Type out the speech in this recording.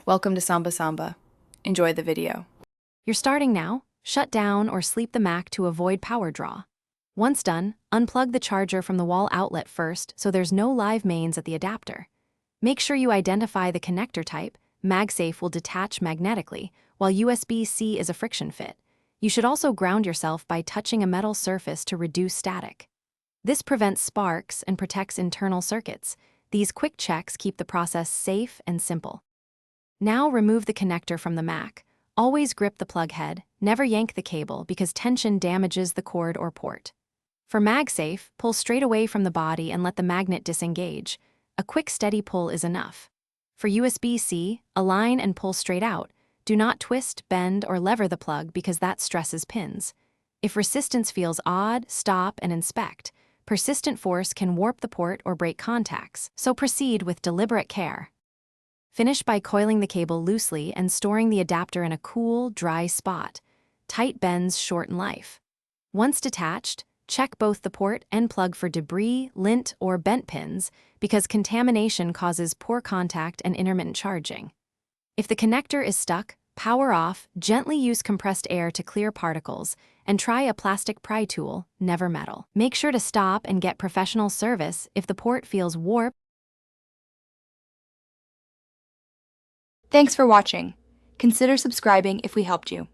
Welcome to Samba Samba. Enjoy the video. You're starting now. Shut down or sleep the Mac to avoid power draw. Once done, unplug the charger from the wall outlet first so there's no live mains at the adapter. Make sure you identify the connector type. MagSafe will detach magnetically, while USB-C is a friction fit. You should also ground yourself by touching a metal surface to reduce static. This prevents sparks and protects internal circuits. These quick checks keep the process safe and simple. Now remove the connector from the Mac. Always grip the plug head, never yank the cable because tension damages the cord or port. For MagSafe, pull straight away from the body and let the magnet disengage. A quick steady pull is enough. For USB-C, align and pull straight out. Do not twist, bend, or lever the plug because that stresses pins. If resistance feels odd, stop and inspect. Persistent force can warp the port or break contacts, so proceed with deliberate care. Finish by coiling the cable loosely and storing the adapter in a cool, dry spot. Tight bends shorten life. Once detached, check both the port and plug for debris, lint, or bent pins because contamination causes poor contact and intermittent charging. If the connector is stuck, power off, gently use compressed air to clear particles, and try a plastic pry tool, never metal. Make sure to stop and get professional service if the port feels warped. Thanks for watching. Consider subscribing if we helped you.